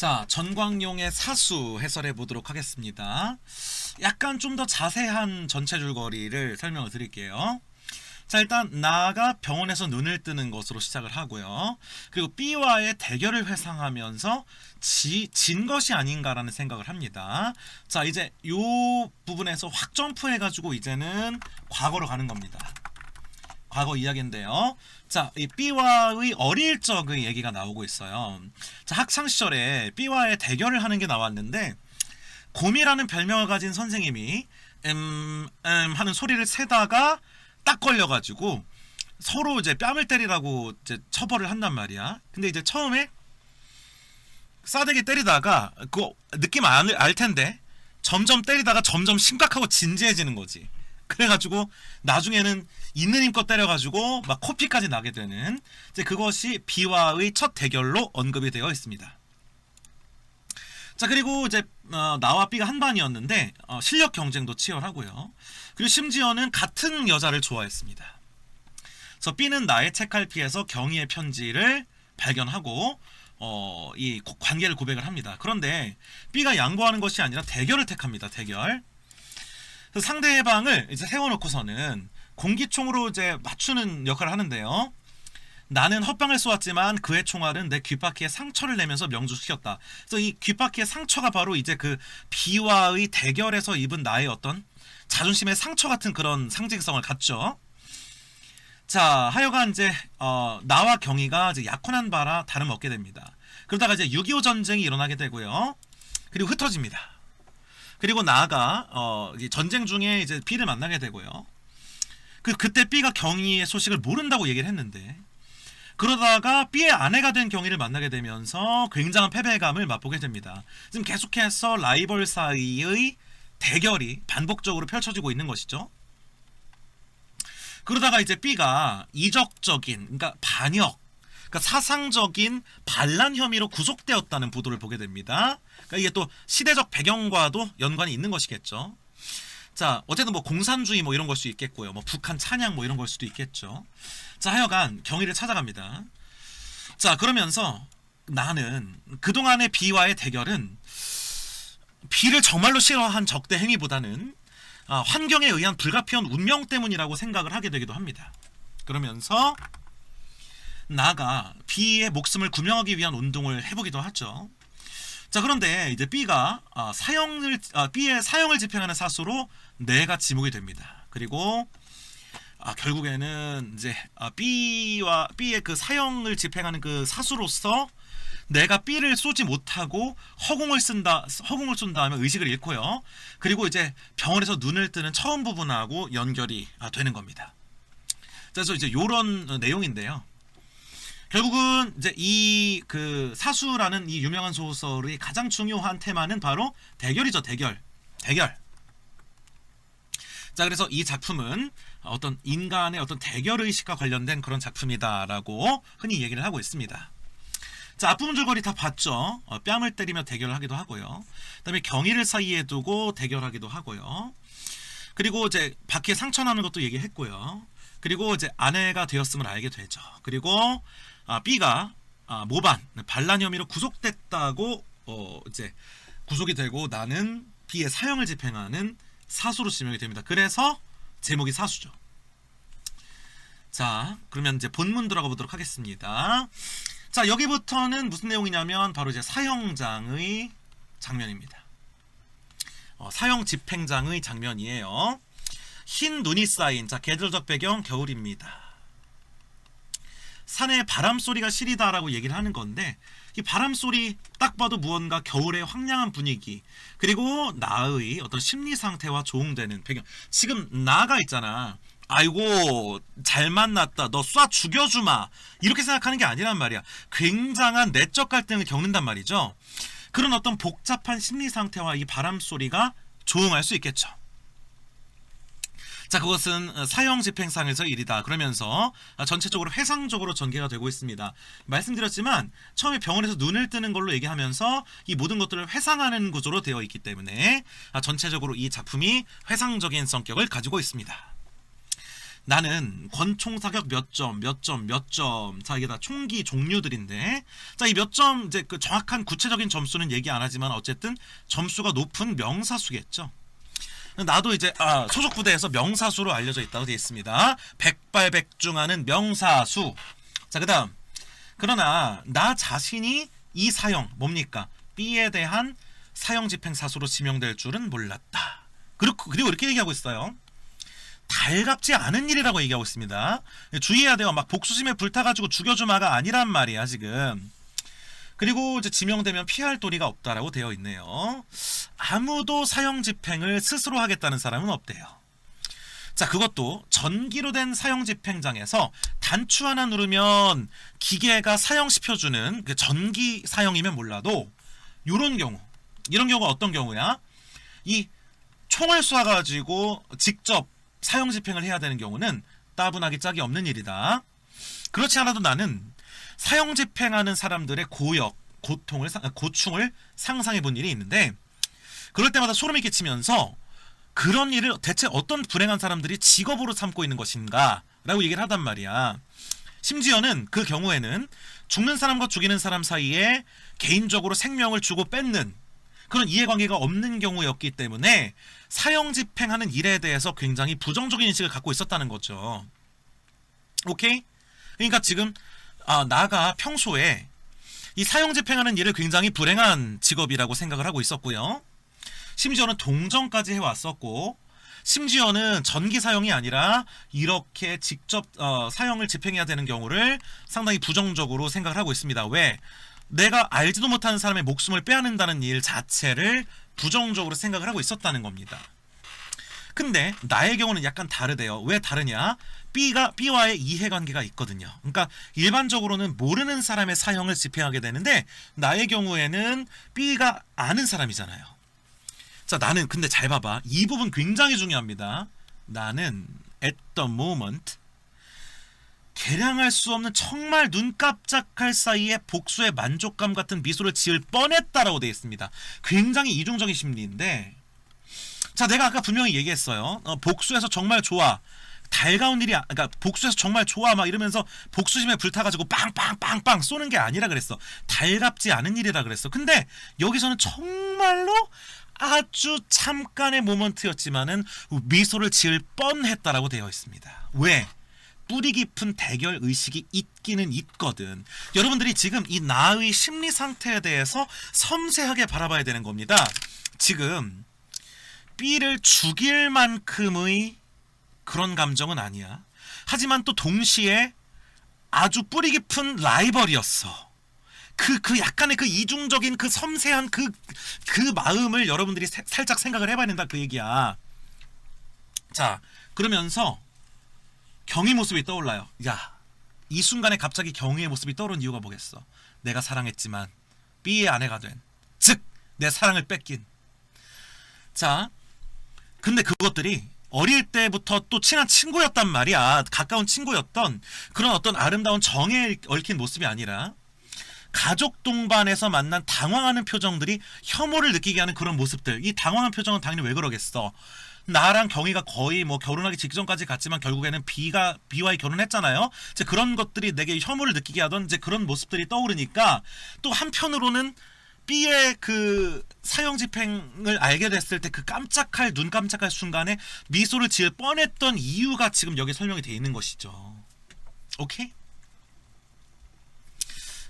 자, 전광용의 사수 해설해 보도록 하겠습니다. 약간 좀 더 자세한 전체 줄거리를 설명을 드릴게요. 자, 일단 나가 병원에서 눈을 뜨는 것으로 시작을 하고요. 그리고 B와의 대결을 회상하면서 진 것이 아닌가라는 생각을 합니다. 자, 이제 요 부분에서 확 점프해가지고 이제는 과거로 가는 겁니다. 과거 이야기인데요. 자, 이 B와의 어릴 적의 얘기가 나오고 있어요. 자, 학창 시절에 B와의 대결을 하는 게 나왔는데 곰이라는 별명을 가진 선생님이 하는 소리를 세다가 딱 걸려가지고 서로 이제 뺨을 때리라고 이제 처벌을 한단 말이야. 근데 이제 처음에 싸대기 때리다가 그거 느낌 알 텐데 점점 때리다가 점점 심각하고 진지해지는 거지. 그래가지고 나중에는 있는 힘껏 때려가지고 막 코피까지 나게 되는 이제 그것이 B와의 첫 대결로 언급이 되어 있습니다. 자, 그리고 이제 나와 B가 한반이었는데 실력 경쟁도 치열하고요. 그리고 심지어는 같은 여자를 좋아했습니다. 그래서 B는 나의 책갈피에서 경희의 편지를 발견하고 이 관계를 고백을 합니다. 그런데 B가 양보하는 것이 아니라 대결을 택합니다. 대결. 그래서 상대방을 이제 세워놓고서는 공기총으로 이제 맞추는 역할을 하는데요. 나는 헛방을 쏘았지만 그의 총알은 내 귓바퀴에 상처를 내면서 명중시켰다. 그래서 이 귓바퀴의 상처가 바로 이제 그 B와의 대결에서 입은 나의 어떤 자존심의 상처 같은 그런 상징성을 갖죠. 자, 하여간 이제 나와 경희가 이제 약혼한 바라 다름없게 됩니다. 그러다가 이제 6.25 전쟁이 일어나게 되고요. 그리고 흩어집니다. 그리고 나아가 전쟁 중에 이제 B를 만나게 되고요. 그때 B가 경희의 소식을 모른다고 얘기를 했는데 그러다가 B의 아내가 된 경희를 만나게 되면서 굉장한 패배감을 맛보게 됩니다. 지금 계속해서 라이벌 사이의 대결이 반복적으로 펼쳐지고 있는 것이죠. 그러다가 이제 B가 이적적인, 그러니까 반역, 그러니까 사상적인 반란 혐의로 구속되었다는 보도를 보게 됩니다. 그러니까 이게 또 시대적 배경과도 연관이 있는 것이겠죠. 자, 어쨌든 뭐 공산주의 뭐 이런 걸 수 있겠고요. 뭐 북한 찬양 뭐 이런 걸 수도 있겠죠. 자, 하여간 경희를 찾아갑니다. 자, 그러면서 나는 그동안의 B와의 대결은 B를 정말로 싫어한 적대 행위보다는 환경에 의한 불가피한 운명 때문이라고 생각을 하게 되기도 합니다. 그러면서 나가 B의 목숨을 구명하기 위한 운동을 해보기도 하죠. 자, 그런데 이제 B가 B의 사형을 집행하는 사수로 내가 지목이 됩니다. 그리고 결국에는 이제 B의 그 사형을 집행하는 그 사수로서 내가 B를 쏘지 못하고 허공을 쏜 다음에 의식을 잃고요. 그리고 이제 병원에서 눈을 뜨는 처음 부분하고 연결이 되는 겁니다. 그래서 이제 이런 내용인데요. 결국은 이제 이 그 사수라는 이 유명한 소설의 가장 중요한 테마는 바로 대결이죠. 대결. 자, 그래서 이 작품은 어떤 인간의 어떤 대결 의식과 관련된 그런 작품이다라고 흔히 얘기를 하고 있습니다. 자, 앞부분 줄거리 다 봤죠. 뺨을 때리며 대결을 하기도 하고요. 그다음에 경희를 사이에 두고 대결하기도 하고요. 그리고 이제 바퀴에 상처 나는 것도 얘기했고요. 그리고 이제 아내가 되었음을 알게 되죠. 그리고 B가 모반 반란 혐의로 구속됐다고 이제 구속이 되고 나는 B의 사형을 집행하는 사수로 지명이 됩니다. 그래서 제목이 사수죠. 자, 그러면 이제 본문 들어가 보도록 하겠습니다. 자, 여기부터는 무슨 내용이냐면 바로 이제 사형장의 장면입니다. 사형 집행장의 장면이에요. 흰 눈이 쌓인, 자, 계절적 배경 겨울입니다. 산에 바람소리가 시리다라고 얘기를 하는 건데 이 바람소리 딱 봐도 무언가 겨울의 황량한 분위기 그리고 나의 어떤 심리 상태와 조응되는 배경. 지금 나가 있잖아. 아이고 잘 만났다. 너 쏴 죽여주마. 이렇게 생각하는 게 아니란 말이야. 굉장한 내적 갈등을 겪는단 말이죠. 그런 어떤 복잡한 심리 상태와 이 바람소리가 조응할 수 있겠죠. 자, 그것은 사형 집행상에서 일이다. 그러면서 전체적으로 회상적으로 전개가 되고 있습니다. 말씀드렸지만 처음에 병원에서 눈을 뜨는 걸로 얘기하면서 이 모든 것들을 회상하는 구조로 되어 있기 때문에 전체적으로 이 작품이 회상적인 성격을 가지고 있습니다. 나는 권총 사격 몇 점, 몇 점, 몇 점. 자, 이게 다 총기 종류들인데, 자, 이 몇 점 이제 그 정확한 구체적인 점수는 얘기 안 하지만 어쨌든 점수가 높은 명사수겠죠. 나도 이제 소속 부대에서 명사수로 알려져 있다고 되어 있습니다. 백발백중하는 명사수. 자, 그다음. 그러나 나 자신이 이 사형 뭡니까? B에 대한 사형 집행 사수로 지명될 줄은 몰랐다. 그리고 이렇게 얘기하고 있어요. 달갑지 않은 일이라고 얘기하고 있습니다. 주의해야 돼요. 막 복수심에 불타가지고 죽여주마가 아니란 말이야 지금. 그리고 이제 지명되면 피할 도리가 없다라고 되어 있네요. 아무도 사형 집행을 스스로 하겠다는 사람은 없대요. 자, 그것도 전기로 된 사형 집행장에서 단추 하나 누르면 기계가 사형시켜주는 그 전기 사형이면 몰라도 이런 경우가 어떤 경우야? 이 총을 쏴가지고 직접 사형 집행을 해야 되는 경우는 따분하기 짝이 없는 일이다. 그렇지 않아도 나는 사형 집행하는 사람들의 고충을 상상해 본 일이 있는데, 그럴 때마다 소름이 끼치면서 그런 일을 대체 어떤 불행한 사람들이 직업으로 삼고 있는 것인가 라고 얘기를 하단 말이야. 심지어는 그 경우에는 죽는 사람과 죽이는 사람 사이에 개인적으로 생명을 주고 뺏는 그런 이해관계가 없는 경우였기 때문에 사형 집행하는 일에 대해서 굉장히 부정적인 인식을 갖고 있었다는 거죠. 오케이? 그러니까 지금 나가 평소에 이 사형 집행하는 일을 굉장히 불행한 직업이라고 생각을 하고 있었고요. 심지어는 동정까지 해왔었고, 심지어는 전기 사형이 아니라 이렇게 직접 사형을 집행해야 되는 경우를 상당히 부정적으로 생각을 하고 있습니다. 왜? 내가 알지도 못하는 사람의 목숨을 빼앗는다는 일 자체를 부정적으로 생각을 하고 있었다는 겁니다. 근데 나의 경우는 약간 다르대요. 왜 다르냐? B와의 이해관계가 있거든요. 그러니까 일반적으로는 모르는 사람의 사형을 집행하게 되는데 나의 경우에는 B가 아는 사람이잖아요. 자, 나는 근데 잘 봐봐. 이 부분 굉장히 중요합니다. 나는 at the moment 계량할 수 없는 정말 눈 깜짝할 사이에 복수의 만족감 같은 미소를 지을 뻔했다라고 되어 있습니다. 굉장히 이중적인 심리인데, 자, 내가 아까 분명히 얘기했어요. 복수해서 정말 좋아. 달가운 일이, 그러니까 복수해서 정말 좋아 막 이러면서 복수심에 불타가지고 빵빵빵빵 쏘는 게 아니라 그랬어. 달갑지 않은 일이라 그랬어. 근데 여기서는 정말로 아주 잠깐의 모먼트였지만은 미소를 지을 뻔했다라고 되어 있습니다. 왜? 뿌리 깊은 대결 의식이 있기는 있거든. 여러분들이 지금 이 나의 심리 상태에 대해서 섬세하게 바라봐야 되는 겁니다. 지금 B를 죽일 만큼의 그런 감정은 아니야. 하지만 또 동시에 아주 뿌리 깊은 라이벌이었어. 그 약간의 그 이중적인 그 섬세한 그 마음을 여러분들이 살짝 생각을 해봐야 된다, 그 얘기야. 자, 그러면서 경희 모습이 떠올라요. 야, 이 순간에 갑자기 경희의 모습이 떠오른 이유가 뭐겠어? 내가 사랑했지만 B의 아내가 된, 즉 내 사랑을 뺏긴. 자, 근데 그것들이 어릴 때부터 또 친한 친구였단 말이야. 가까운 친구였던 그런 어떤 아름다운 정에 얽힌 모습이 아니라 가족 동반에서 만난 당황하는 표정들이 혐오를 느끼게 하는 그런 모습들. 이 당황한 표정은 당연히 왜 그러겠어? 나랑 경희가 거의 뭐 결혼하기 직전까지 갔지만 결국에는 B와의 결혼했잖아요. 이제 그런 것들이 내게 혐오를 느끼게 하던 이제 그런 모습들이 떠오르니까, 또 한편으로는 B의 그 사형 집행을 알게 됐을 때 그 눈 깜짝할 순간에 미소를 지을 뻔했던 이유가 지금 여기 설명이 되어 있는 것이죠. 오케이?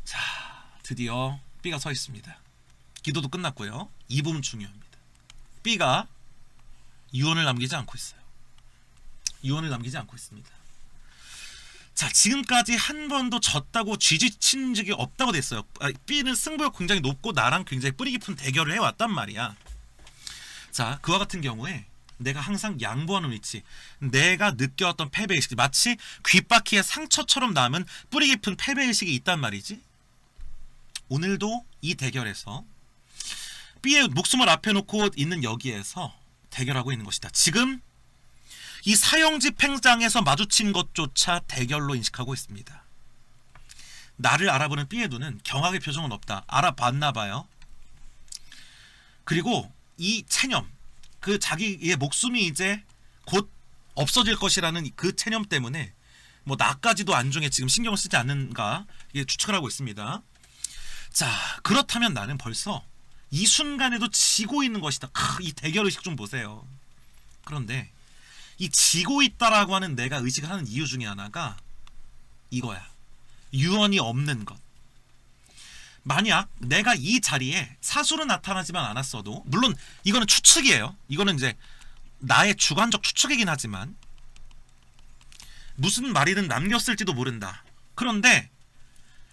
자, 드디어 B가 서 있습니다. 기도도 끝났고요. 이 부분 중요합니다. B가 유언을 남기지 않고 있어요. 유언을 남기지 않고 있습니다. 자, 지금까지 한 번도 졌다고 쥐짓친 적이 없다고 됐어요. B는 승부욕 굉장히 높고 나랑 굉장히 뿌리 깊은 대결을 해왔단 말이야. 자, 그와 같은 경우에 내가 항상 양보하는 위치, 내가 느껴왔던 패배의식, 마치 귓바퀴에 상처처럼 남은 뿌리 깊은 패배의식이 있단 말이지. 오늘도 이 대결에서 B의 목숨을 앞에 놓고 있는 여기에서 대결하고 있는 것이다. 지금 이 사형 집행장에서 마주친 것조차 대결로 인식하고 있습니다. 나를 알아보는 B의 눈은 경악의 표정은 없다. 알아봤나 봐요. 그리고 이 체념, 그 자기의 목숨이 이제 곧 없어질 것이라는 그 체념 때문에 뭐 나까지도 안중에 지금 신경을 쓰지 않는가 이게 추측을 하고 있습니다. 자, 그렇다면 나는 벌써 이 순간에도 지고 있는 것이다. 이 대결의식 좀 보세요. 그런데 이 지고 있다라고 하는 내가 의식을 하는 이유 중에 하나가 이거야. 유언이 없는 것. 만약 내가 이 자리에 사수로 나타나지만 않았어도, 물론 이거는 추측이에요. 이거는 이제 나의 주관적 추측이긴 하지만 무슨 말이든 남겼을지도 모른다. 그런데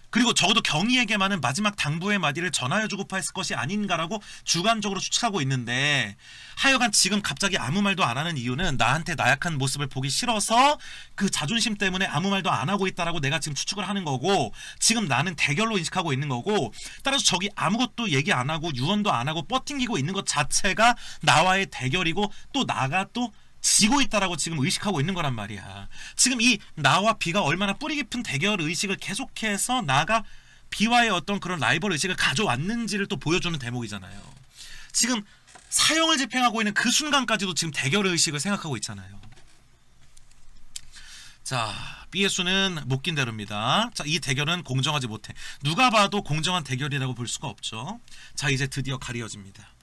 그리고 적어도 경희에게만은 마지막 당부의 마디를 전하여주고파 했을 것이 아닌가라고 주관적으로 추측하고 있는데, 하여간 지금 갑자기 아무 말도 안 하는 이유는 나한테 나약한 모습을 보기 싫어서 그 자존심 때문에 아무 말도 안 하고 있다라고 내가 지금 추측을 하는 거고, 지금 나는 대결로 인식하고 있는 거고, 따라서 적이 아무것도 얘기 안 하고 유언도 안 하고 뻗팅기고 있는 것 자체가 나와의 대결이고, 또 나가 또 지고 있다라고 지금 의식하고 있는 거란 말이야. 지금 이 나와 B가 얼마나 뿌리 깊은 대결 의식을 계속해서 나가 B와의 어떤 그런 라이벌 의식을 가져왔는지를 또 보여주는 대목이잖아요. 지금 사형을 집행하고 있는 그 순간까지도 지금 대결 의식을 생각하고 있잖아요. 자, B의 수는 못 낀 대로입니다. 자, 이 대결은 공정하지 못해. 누가 봐도 공정한 대결이라고 볼 수가 없죠. 자, 이제 드디어 가려집니다.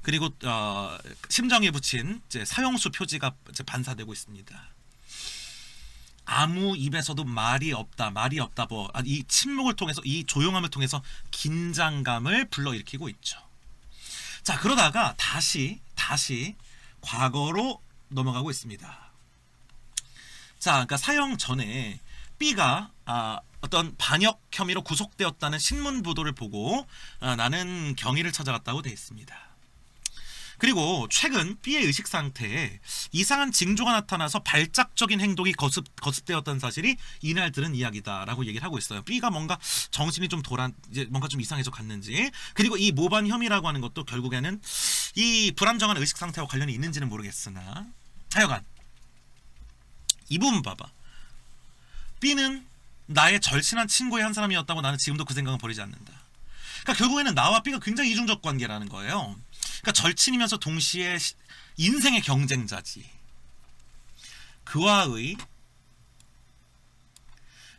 그리고 심정에 붙인 이제 사형수 표지가 이제 반사되고 있습니다. 아무 입에서도 말이 없다, 말이 없다. 이 침묵을 통해서, 이 조용함을 통해서 긴장감을 불러일으키고 있죠. 자, 그러다가 다시 과거로 넘어가고 있습니다. 자, 그러니까 사형 전에 B가 어떤 반역 혐의로 구속되었다는 신문 보도를 보고 나는 경위를 찾아갔다고 되어 있습니다. 그리고 최근 B의 의식 상태에 이상한 징조가 나타나서 발작적인 행동이 거습되었다는 사실이 이날 들은 이야기다라고 얘기를 하고 있어요. B가 뭔가 정신이 좀 이제 뭔가 좀 이상해져 갔는지, 그리고 이 모반 혐의라고 하는 것도 결국에는 이 불안정한 의식 상태와 관련이 있는지는 모르겠으나, 하여간 이 부분 봐봐. B는 나의 절친한 친구의 한 사람이었다고 나는 지금도 그 생각은 버리지 않는다. 그러니까 결국에는 나와 B가 굉장히 이중적 관계라는 거예요. 그러니까 절친이면서 동시에 인생의 경쟁자지. 그와의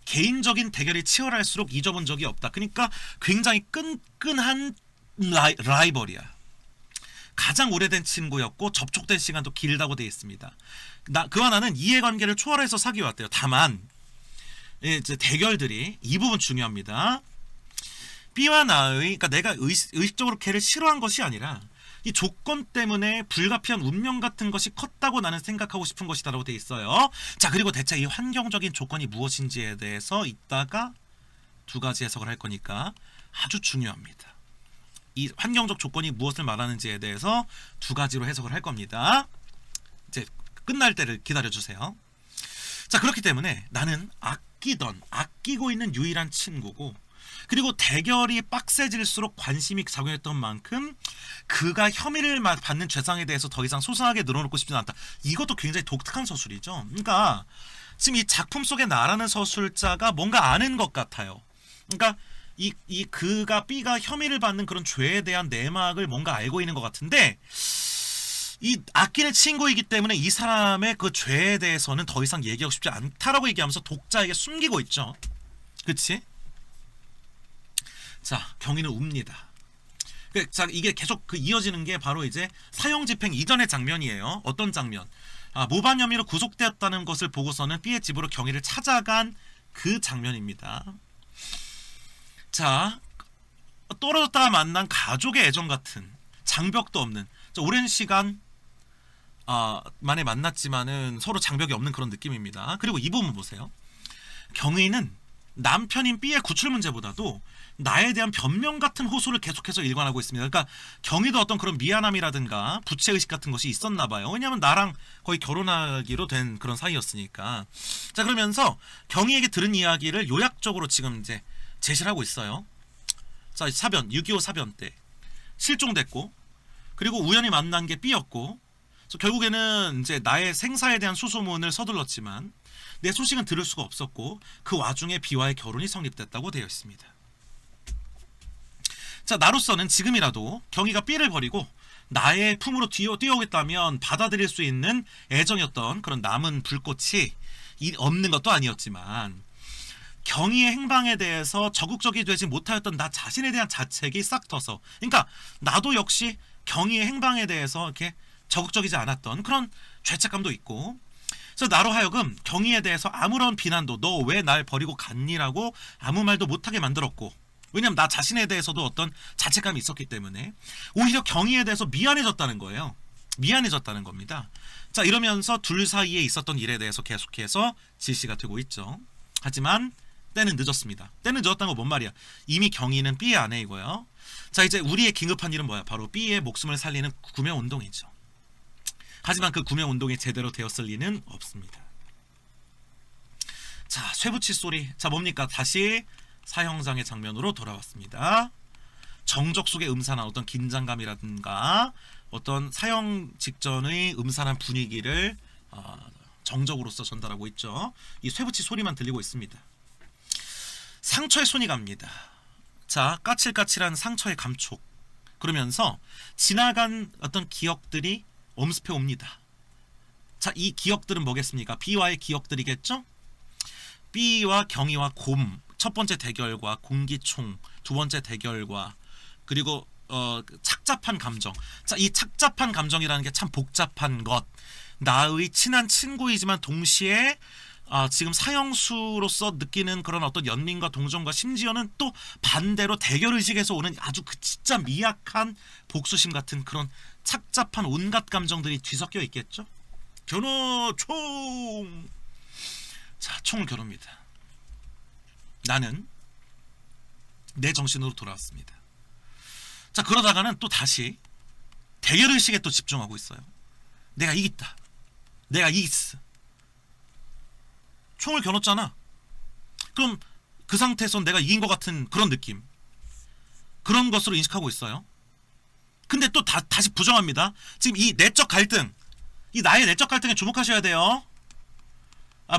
개인적인 대결이 치열할수록 잊어본 적이 없다. 그러니까 굉장히 끈끈한 라이벌이야. 가장 오래된 친구였고 접촉된 시간도 길다고 되어 있습니다. 그와 나는 이해관계를 초월해서 사귀어왔대요. 다만 이제 대결들이 이 부분 중요합니다. B와 나의, 그러니까 내가 의식적으로 걔를 싫어한 것이 아니라 이 조건 때문에 불가피한 운명 같은 것이 컸다고 나는 생각하고 싶은 것이다라고 돼 있어요. 자, 그리고 대체 이 환경적인 조건이 무엇인지에 대해서 이따가 두 가지 해석을 할 거니까 아주 중요합니다. 이 환경적 조건이 무엇을 말하는지에 대해서 두 가지로 해석을 할 겁니다. 이제 끝날 때를 기다려주세요. 자, 그렇기 때문에 나는 아끼고 있는 유일한 친구고, 그리고 대결이 빡세질수록 관심이 작용했던 만큼 그가 혐의를 받는 죄상에 대해서 더 이상 소상하게 늘어놓고 싶지는 않다. 이것도 굉장히 독특한 서술이죠. 그러니까 지금 이 작품 속에 나라는 서술자가 뭔가 아는 것 같아요. 그러니까 그가 B가 혐의를 받는 그런 죄에 대한 내막을 뭔가 알고 있는 것 같은데, 이 아끼는 친구이기 때문에 이 사람의 그 죄에 대해서는 더 이상 얘기하고 싶지 않다라고 얘기하면서 독자에게 숨기고 있죠. 그치? 자, 경위는 웁니다. 자, 이게 계속 이어지는 게 바로 이제 사형 집행 이전의 장면이에요. 어떤 장면? 모반 혐의로 구속되었다는 것을 보고서는 B의 집으로 경위를 찾아간 그 장면입니다. 자, 떨어졌다가 만난 가족의 애정 같은, 장벽도 없는, 오랜 시간 만에 만났지만은 서로 장벽이 없는 그런 느낌입니다. 그리고 이 부분 보세요. 경위는 남편인 B의 구출 문제보다도 나에 대한 변명 같은 호소를 계속해서 일관하고 있습니다. 그러니까 경위도 어떤 그런 미안함이라든가 부채의식 같은 것이 있었나 봐요. 왜냐하면 나랑 거의 결혼하기로 된 그런 사이였으니까. 자, 그러면서 경위에게 들은 이야기를 요약적으로 지금 이제 제시를 하고 있어요. 자, 6.25 사변 때 실종됐고, 그리고 우연히 만난 게 B였고, 그래서 결국에는 이제 나의 생사에 대한 수소문을 서둘렀지만 내 소식은 들을 수가 없었고, 그 와중에 B와의 결혼이 성립됐다고 되어 있습니다. 자, 나로서는 지금이라도 경위가 B를 버리고 나의 품으로 뛰어오겠다면 받아들일 수 있는 애정이었던 그런 남은 불꽃이 없는 것도 아니었지만 경희의 행방에 대해서 적극적이 되지 못하였던 나 자신에 대한 자책이 싹 터서, 그러니까 나도 역시 경희의 행방에 대해서 이렇게 적극적이지 않았던 그런 죄책감도 있고, 그래서 나로 하여금 경희에 대해서 아무런 비난도 너 왜 날 버리고 갔니라고 아무 말도 못하게 만들었고, 왜냐면 나 자신에 대해서도 어떤 자책감이 있었기 때문에 오히려 경희에 대해서 미안해졌다는 거예요. 미안해졌다는 겁니다. 자, 이러면서 둘 사이에 있었던 일에 대해서 계속해서 질시가 되고 있죠. 하지만 때는 늦었습니다. 때는 늦었다는 건 뭔 말이야? 이미 경희는 B의 아내이고요. 자, 이제 우리의 긴급한 일은 뭐야? 바로 B의 목숨을 살리는 구명운동이죠. 하지만 그 구명운동이 제대로 되었을 리는 없습니다. 자, 쇠붙이 소리. 자, 뭡니까? 다시 사형장의 장면으로 돌아왔습니다. 정적 속의 음산한 어떤 긴장감이라든가 어떤 사형 직전의 음산한 분위기를 정적으로서 전달하고 있죠. 이 쇠붙이 소리만 들리고 있습니다. 상처에 손이 갑니다. 자, 까칠까칠한 상처의 감촉. 그러면서 지나간 어떤 기억들이 엄습해 옵니다. 자, 이 기억들은 뭐겠습니까? B와의 기억들이겠죠? B와 경희와 곰, 첫 번째 대결과 공기총, 두 번째 대결과 그리고 착잡한 감정. 자, 이 착잡한 감정이라는 게 참 복잡한 것. 나의 친한 친구이지만 동시에 지금 사형수로서 느끼는 그런 어떤 연민과 동정과 심지어는 또 반대로 대결의식에서 오는 아주 그 진짜 미약한 복수심 같은 그런 착잡한 온갖 감정들이 뒤섞여 있겠죠. 겨누 총. 자, 총을 겨눕니다. 나는 내 정신으로 돌아왔습니다. 자, 그러다가는 또 다시 대결의식에 또 집중하고 있어요. 내가 이겼다. 내가 이겼어. 총을 겨눴잖아. 그럼 그 상태에서 내가 이긴 것 같은 그런 느낌, 그런 것으로 인식하고 있어요. 근데 또 다시 부정합니다. 지금 이 내적 갈등, 이 나의 내적 갈등에 주목하셔야 돼요.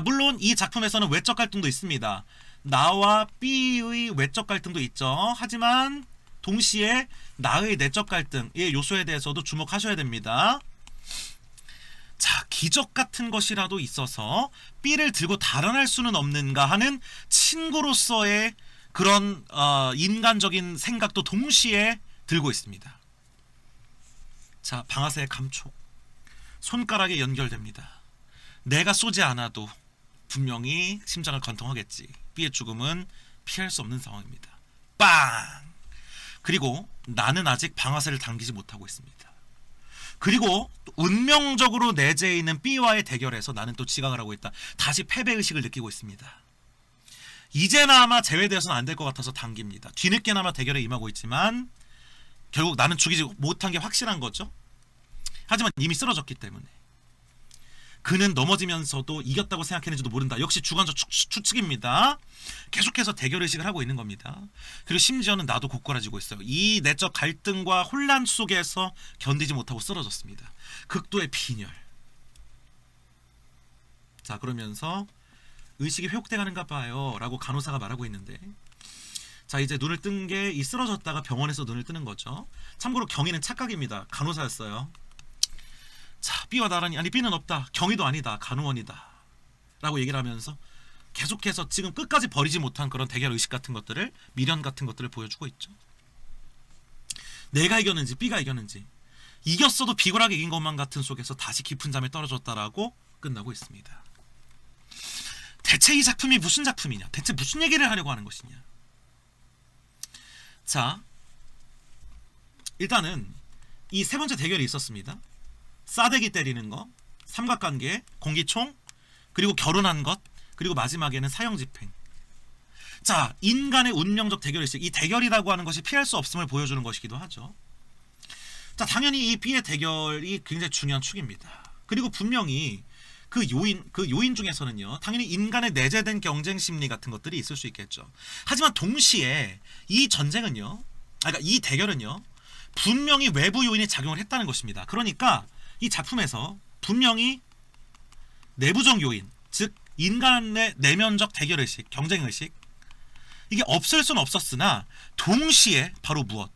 물론 이 작품에서는 외적 갈등도 있습니다. 나와 B의 외적 갈등도 있죠. 하지만 동시에 나의 내적 갈등의 요소에 대해서도 주목하셔야 됩니다. 자, 기적 같은 것이라도 있어서 B를 들고 달아날 수는 없는가 하는 친구로서의 그런 인간적인 생각도 동시에 들고 있습니다. 자, 방아쇠의 감촉, 손가락에 연결됩니다. 내가 쏘지 않아도 분명히 심장을 관통하겠지. B의 죽음은 피할 수 없는 상황입니다. 빵! 그리고 나는 아직 방아쇠를 당기지 못하고 있습니다. 그리고 운명적으로 내재해 있는 B와의 대결에서 나는 또 지각을 하고 있다. 다시 패배의식을 느끼고 있습니다. 이제나마 제외되어서는 안 될 것 같아서 당깁니다. 뒤늦게나마 대결에 임하고 있지만 결국 나는 죽이지 못한 게 확실한 거죠. 하지만 이미 쓰러졌기 때문에 그는 넘어지면서도 이겼다고 생각했는지도 모른다. 역시 주관적 추측입니다. 계속해서 대결의식을 하고 있는 겁니다. 그리고 심지어는 나도 고꾸라지고 있어요. 이 내적 갈등과 혼란 속에서 견디지 못하고 쓰러졌습니다. 극도의 빈혈. 자, 그러면서 의식이 회복돼 가는가 봐요 라고 간호사가 말하고 있는데, 자, 이제 눈을 뜬 게 이 쓰러졌다가 병원에서 눈을 뜨는 거죠. 참고로 경희는 착각입니다. 간호사였어요. 자, B와 나란히, 아니 B는 없다, 경희도 아니다, 간호원이다 라고 얘기를 하면서 계속해서 지금 끝까지 버리지 못한 그런 대결의식 같은 것들을, 미련 같은 것들을 보여주고 있죠. 내가 이겼는지 B가 이겼는지, 이겼어도 비굴하게 이긴 것만 같은 속에서 다시 깊은 잠에 떨어졌다라고 끝나고 있습니다. 대체 이 작품이 무슨 작품이냐, 대체 무슨 얘기를 하려고 하는 것이냐. 자, 일단은 이 세 번째 대결이 있었습니다. 싸대기 때리는 거, 삼각관계, 공기총, 그리고 결혼한 것, 그리고 마지막에는 사형집행. 자, 인간의 운명적 대결의식, 이 대결이라고 하는 것이 피할 수 없음을 보여주는 것이기도 하죠. 자, 당연히 이 B의 대결이 굉장히 중요한 축입니다. 그리고 분명히 그 요인 중에서는요, 당연히 인간의 내재된 경쟁 심리 같은 것들이 있을 수 있겠죠. 하지만 동시에 이 전쟁은요, 그러니까 이 대결은요, 분명히 외부 요인이 작용을 했다는 것입니다. 그러니까 이 작품에서 분명히 내부적 요인, 즉 인간의 내면적 대결의식, 경쟁의식, 이게 없을 수는 없었으나 동시에 바로 무엇?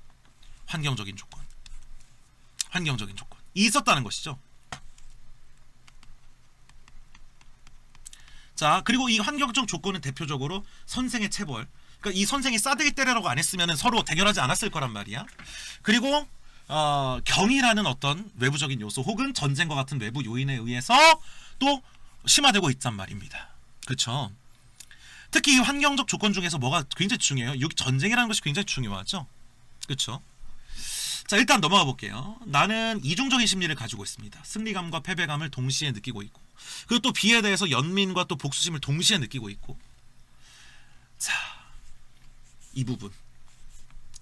환경적인 조건. 환경적인 조건이 있었다는 것이죠. 자, 그리고 이 환경적 조건은 대표적으로 선생의 체벌. 그러니까 이 선생이 싸대기 때리라고 안 했으면 서로 대결하지 않았을 거란 말이야. 그리고 경이라는 어떤 외부적인 요소 혹은 전쟁과 같은 외부 요인에 의해서 또 심화되고 있단 말입니다. 그렇죠? 특히 이 환경적 조건 중에서 뭐가 굉장히 중요해요? 전쟁이라는 것이 굉장히 중요하죠. 그렇죠? 자, 일단 넘어가 볼게요. 나는 이중적인 심리를 가지고 있습니다. 승리감과 패배감을 동시에 느끼고 있고, 그리고 또 비에 대해서 연민과 또 복수심을 동시에 느끼고 있고. 자, 이 부분,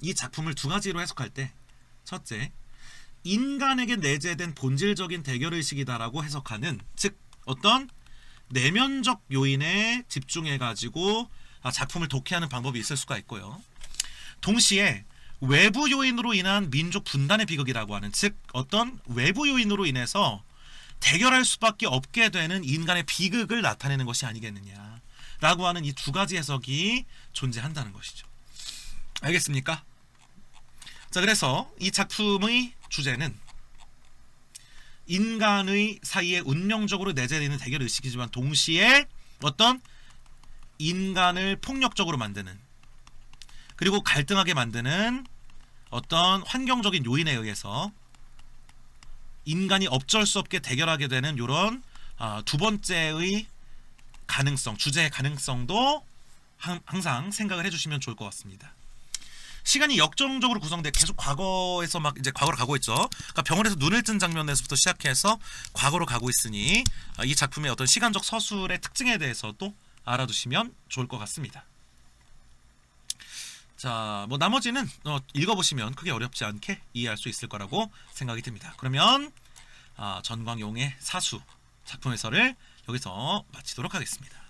이 작품을 두 가지로 해석할 때, 첫째, 인간에게 내재된 본질적인 대결의식이다라고 해석하는, 즉 어떤 내면적 요인에 집중해가지고 작품을 독해하는 방법이 있을 수가 있고요. 동시에 외부 요인으로 인한 민족 분단의 비극이라고 하는, 즉 어떤 외부 요인으로 인해서 대결할 수밖에 없게 되는 인간의 비극을 나타내는 것이 아니겠느냐라고 하는 이 두 가지 해석이 존재한다는 것이죠. 알겠습니까? 자, 그래서 이 작품의 주제는 인간의 사이에 운명적으로 내재되는 대결 의식이지만 동시에 어떤 인간을 폭력적으로 만드는, 그리고 갈등하게 만드는 어떤 환경적인 요인에 의해서 인간이 어쩔 수 없게 대결하게 되는 이런 두 번째의 가능성, 주제의 가능성도 항상 생각을 해주시면 좋을 것 같습니다. 시간이 역정적으로 구성돼 계속 과거에서 막 이제 과거로 가고 있죠. 그러니까 병원에서 눈을 뜬 장면에서부터 시작해서 과거로 가고 있으니 이 작품의 어떤 시간적 서술의 특징에 대해서도 알아두시면 좋을 것 같습니다. 자, 뭐 나머지는 읽어보시면 크게 어렵지 않게 이해할 수 있을 거라고 생각이 듭니다. 그러면 전광용의 사수 작품 해설을 여기서 마치도록 하겠습니다.